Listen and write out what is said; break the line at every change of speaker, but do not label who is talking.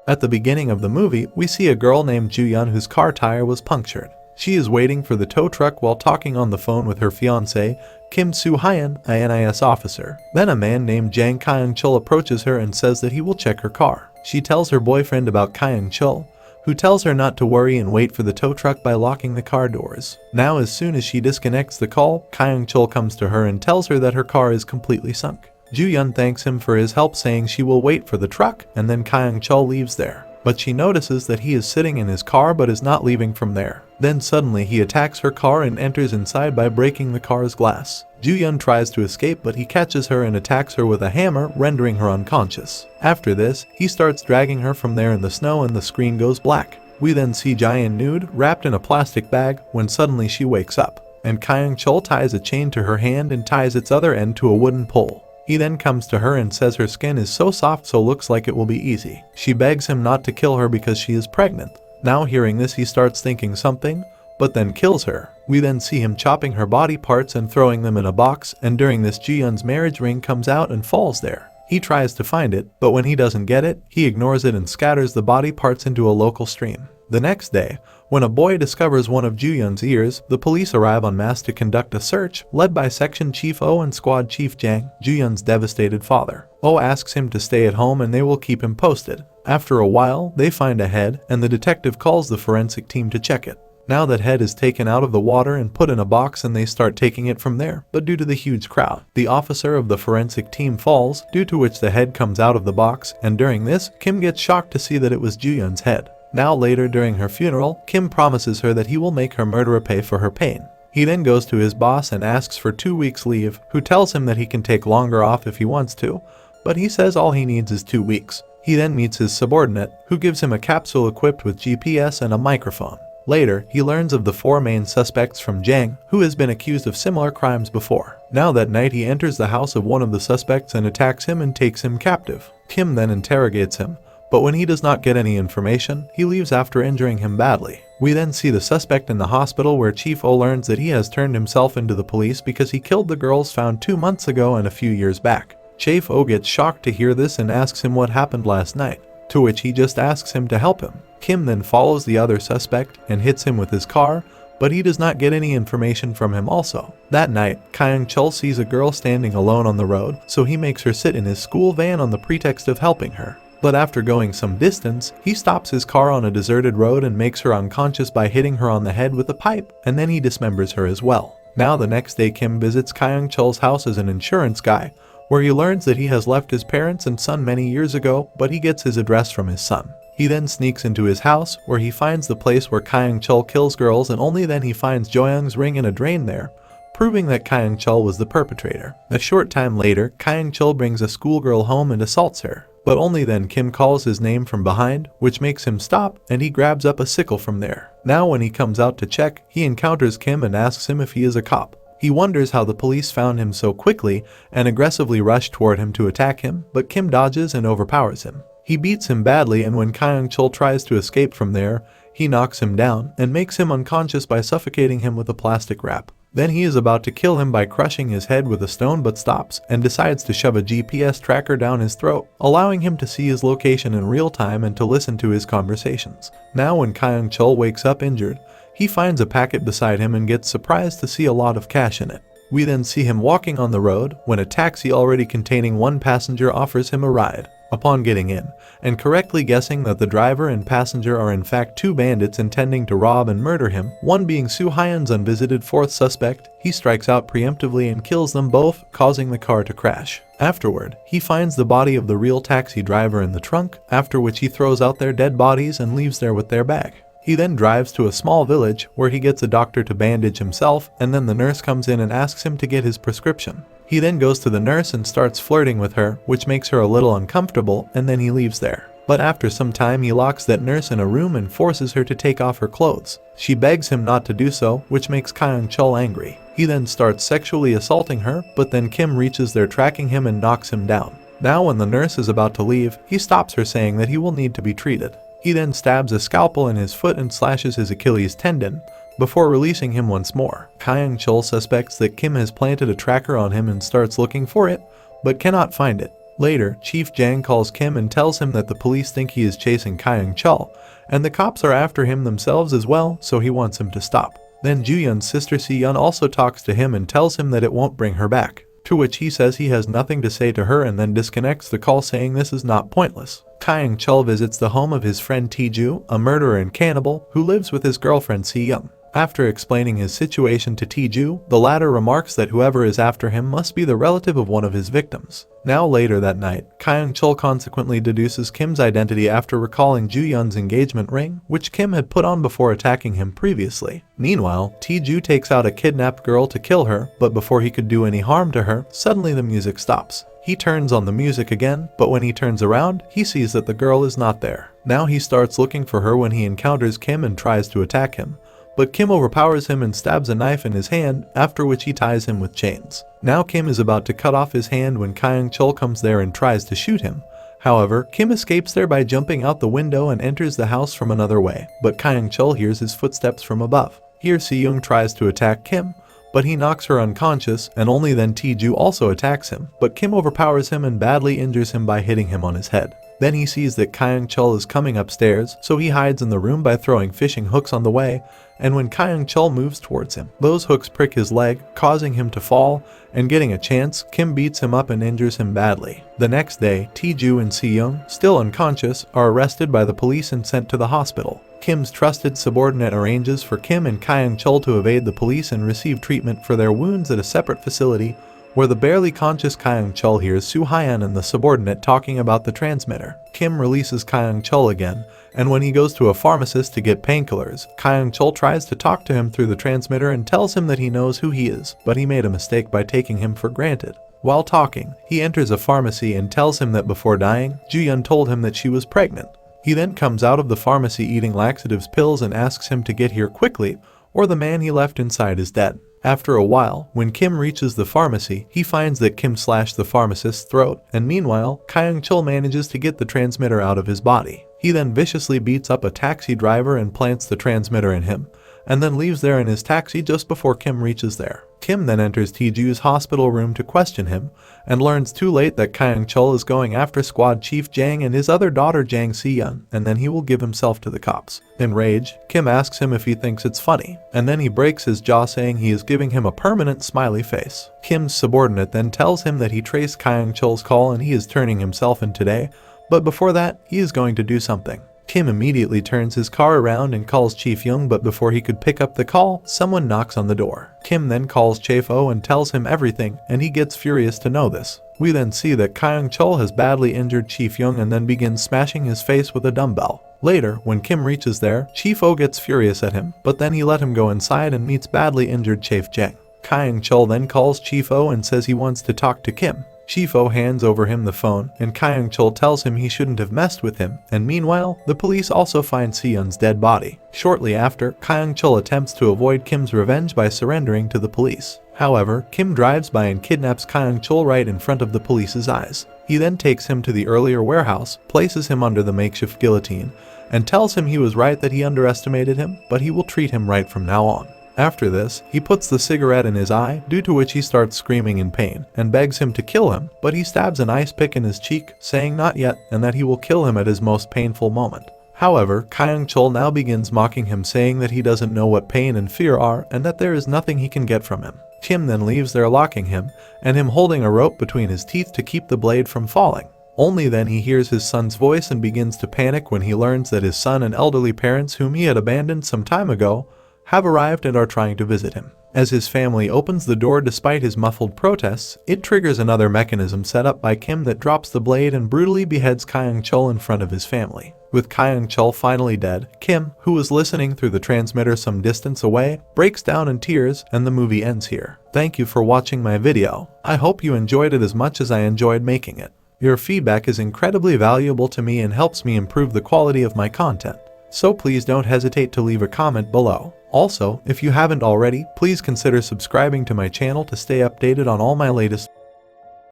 At the beginning of the movie, we see a girl named Ju-yeon whose car tire was punctured. She is waiting for the tow truck while talking on the phone with her fiancé, Kim Soo-hyun, a NIS officer. Then a man named Jang Kyung-chul approaches her and says that he will check her car. She tells her boyfriend about Kyung-chul, who tells her not to worry and wait for the tow truck by locking the car doors. Now as soon as she disconnects the call, Kyung-chul comes to her and tells her that her car is completely sunk. Ju-yeon thanks him for his help, saying she will wait for the truck, and then Kyung-chul leaves there. But she notices that he is sitting in his car but is not leaving from there. Then suddenly he attacks her car and enters inside by breaking the car's glass. Ju-yeon tries to escape, but he catches her and attacks her with a hammer, rendering her unconscious. After this, he starts dragging her from there in the snow and the screen goes black. We then see Ji-yeon nude, wrapped in a plastic bag, when suddenly she wakes up. And Kyung-chul ties a chain to her hand and ties its other end to a wooden pole. He then comes to her and says her skin is so soft so looks like it will be easy. She begs him not to kill her because she is pregnant. Now hearing this, he starts thinking something, but then kills her. We then see him chopping her body parts and throwing them in a box, and during this Ji-yeon's marriage ring comes out and falls there. He tries to find it, but when he doesn't get it, he ignores it and scatters the body parts into a local stream. The next day, when a boy discovers one of Ju-yeon's ears, the police arrive en masse to conduct a search, led by Section Chief Oh and Squad Chief Jang, Ju-yeon's devastated father. Oh asks him to stay at home and they will keep him posted. After a while, they find a head, and the detective calls the forensic team to check it. Now that head is taken out of the water and put in a box, and they start taking it from there, but due to the huge crowd, the officer of the forensic team falls, due to which the head comes out of the box, and during this, Kim gets shocked to see that it was Ju-yeon's head. Now later during her funeral, Kim promises her that he will make her murderer pay for her pain. He then goes to his boss and asks for 2 weeks leave, who tells him that he can take longer off if he wants to, but he says all he needs is 2 weeks. He then meets his subordinate, who gives him a capsule equipped with GPS and a microphone. Later, he learns of the 4 main suspects from Jang, who has been accused of similar crimes before. Now that night, he enters the house of one of the suspects and attacks him and takes him captive. Kim then interrogates him, but when he does not get any information, he leaves after injuring him badly. We then see the suspect in the hospital, where Chief Oh learns that he has turned himself into the police because he killed the girls found 2 months ago and a few years back. Chief Oh gets shocked to hear this and asks him what happened last night, to which he just asks him to help him. Kim then follows the other suspect and hits him with his car, but he does not get any information from him also. That night, Kyung-chul sees a girl standing alone on the road, so he makes her sit in his school van on the pretext of helping her. But after going some distance, he stops his car on a deserted road and makes her unconscious by hitting her on the head with a pipe, and then he dismembers her as well. Now the next day, Kim visits Kyung-chul's house as an insurance guy, where he learns that he has left his parents and son many years ago, but he gets his address from his son. He then sneaks into his house, where he finds the place where Kyung-chul kills girls, and only then he finds Jo-young's ring in a drain there, proving that Kyung-chul was the perpetrator. A short time later, Kyung-chul brings a schoolgirl home and assaults her. But only then Kim calls his name from behind, which makes him stop, and he grabs up a sickle from there. Now when he comes out to check, he encounters Kim and asks him if he is a cop. He wonders how the police found him so quickly and aggressively rush toward him to attack him, but Kim dodges and overpowers him. He beats him badly, and when Kyung-chul tries to escape from there, he knocks him down and makes him unconscious by suffocating him with a plastic wrap. Then he is about to kill him by crushing his head with a stone, but stops and decides to shove a GPS tracker down his throat, allowing him to see his location in real time and to listen to his conversations. Now when Kyung-chul wakes up injured, he finds a packet beside him and gets surprised to see a lot of cash in it. We then see him walking on the road when a taxi already containing 1 passenger offers him a ride. Upon getting in, and correctly guessing that the driver and passenger are in fact 2 bandits intending to rob and murder him, one being Soo-hyun's unvisited 4th suspect, he strikes out preemptively and kills them both, causing the car to crash. Afterward, he finds the body of the real taxi driver in the trunk, after which he throws out their dead bodies and leaves there with their bag. He then drives to a small village where he gets a doctor to bandage himself, and then the nurse comes in and asks him to get his prescription. He then goes to the nurse and starts flirting with her, which makes her a little uncomfortable, and then he leaves there. But after some time, he locks that nurse in a room and forces her to take off her clothes. She begs him not to do so, which makes Kyung-chul angry. He then starts sexually assaulting her, but then Kim reaches there, tracking him and knocks him down. Now when the nurse is about to leave, he stops her, saying that he will need to be treated. He then stabs a scalpel in his foot and slashes his Achilles tendon, before releasing him once more. 𝐀𝐋𝐖𝐀𝐄 suspects that Kim has planted a tracker on him and starts looking for it, but cannot find it. Later, Chief Jang calls Kim and tells him that the police think he is chasing 𝐀𝐋𝐖𝐀𝐄, and the cops are after him themselves as well, so he wants him to stop. Then Ju-yeon's sister Si-yeon also talks to him and tells him that it won't bring her back, to which he says he has nothing to say to her and then disconnects the call, saying this is not pointless. 𝐀𝐋𝐖𝐀𝐄 visits the home of his friend Tae-ju, a murderer and cannibal, who lives with his girlfriend Si-yeon. After explaining his situation to Tae-ju, the latter remarks that whoever is after him must be the relative of one of his victims. Now later that night, 𝐀𝐋𝐖𝐀𝐄 consequently deduces Kim's identity after recalling Ju-yeon's engagement ring, which Kim had put on before attacking him previously. Meanwhile, Tae-ju takes out a kidnapped girl to kill her, but before he could do any harm to her, suddenly the music stops. He turns on the music again, but when he turns around, he sees that the girl is not there. Now he starts looking for her when he encounters Kim and tries to attack him, but Kim overpowers him and stabs a knife in his hand, after which he ties him with chains. Now Kim is about to cut off his hand when 𝐀𝐋𝐖𝐀𝐄 comes there and tries to shoot him. However, Kim escapes there by jumping out the window and enters the house from another way, but 𝐀𝐋𝐄 hears his footsteps from above. Here Si-young tries to attack Kim, but he knocks her unconscious, and only then Tae-ju also attacks him, but Kim overpowers him and badly injures him by hitting him on his head. Then he sees that 𝐀𝐋𝐄 is coming upstairs, so he hides in the room by throwing fishing hooks on the way, and when 𝐀𝐋𝐄 moves towards him, those hooks prick his leg, causing him to fall, and getting a chance, Kim beats him up and injures him badly. The next day, Tae-ju and Si-young, still unconscious, are arrested by the police and sent to the hospital. Kim's trusted subordinate arranges for Kim and 𝐀𝐋𝐄 to evade the police and receive treatment for their wounds at a separate facility, where the barely conscious 𝐀𝐋𝐄 hears Soo-hyun and the subordinate talking about the transmitter. Kim releases 𝐀𝐋𝐄 again, and when he goes to a pharmacist to get painkillers, 𝐀𝐋𝐄 tries to talk to him through the transmitter and tells him that he knows who he is, but he made a mistake by taking him for granted. While talking, he enters a pharmacy and tells him that before dying, Ju-yeon told him that she was pregnant. He then comes out of the pharmacy eating laxatives pills and asks him to get here quickly, or the man he left inside is dead. After a while, when Kim reaches the pharmacy, he finds that Kim slashed the pharmacist's throat, and meanwhile, 𝐀𝐋𝐄 manages to get the transmitter out of his body. He then viciously beats up a taxi driver and plants the transmitter in him, and then leaves there in his taxi just before Kim reaches there. Kim then enters Tae-ju's hospital room to question him, and learns too late that 𝐀𝐋𝐄 is going after Squad Chief Jang and his other daughter Jang Si-yeon, and then he will give himself to the cops. Enraged, Kim asks him if he thinks it's funny, and then he breaks his jaw, saying he is giving him a permanent smiley face. Kim's subordinate then tells him that he traced 𝐀𝐋𝐄's call and he is turning himself in today, but before that, he is going to do something. Kim immediately turns his car around and calls Chief Young, but before he could pick up the call, someone knocks on the door. Kim then calls Chae-fo and tells him everything, and he gets furious to know this. We then see that 𝐀𝐋𝐄 has badly injured Chief Young and then begins smashing his face with a dumbbell. Later, when Kim reaches there, Chae-fo gets furious at him, but then he let him go inside and meets badly injured Chae Jang. 𝐀𝐋𝐄 then calls Chae-fo and says he wants to talk to Kim. Chae-fo hands over him the phone, and 𝐀𝐋𝐄 tells him he shouldn't have messed with him, and meanwhile, the police also find Si-yeon's dead body. Shortly after, 𝐀𝐋𝐄 attempts to avoid Kim's revenge by surrendering to the police. However, Kim drives by and kidnaps 𝐀𝐋𝐄 right in front of the police's eyes. He then takes him to the earlier warehouse, places him under the makeshift guillotine, and tells him he was right that he underestimated him, but he will treat him right from now on. After this, he puts the cigarette in his eye, due to which he starts screaming in pain, and begs him to kill him, but he stabs an ice pick in his cheek, saying not yet, and that he will kill him at his most painful moment. However, 𝐀𝐋𝐄 now begins mocking him, saying that he doesn't know what pain and fear are, and that there is nothing he can get from him. Kim then leaves there, locking him, and him holding a rope between his teeth to keep the blade from falling. Only then he hears his son's voice and begins to panic when he learns that his son and elderly parents, whom he had abandoned some time ago, have arrived and are trying to visit him. As his family opens the door despite his muffled protests, it triggers another mechanism set up by Kim that drops the blade and brutally beheads 𝐀𝐋𝐄 in front of his family. With 𝐀𝐋𝐄 finally dead, Kim, who was listening through the transmitter some distance away, breaks down in tears, and the movie ends here. Thank you for watching my video. I hope you enjoyed it as much as I enjoyed making it. Your feedback is incredibly valuable to me and helps me improve the quality of my content. So please don't hesitate to leave a comment below. Also, if you haven't already, please consider subscribing to my channel to stay updated on all my latest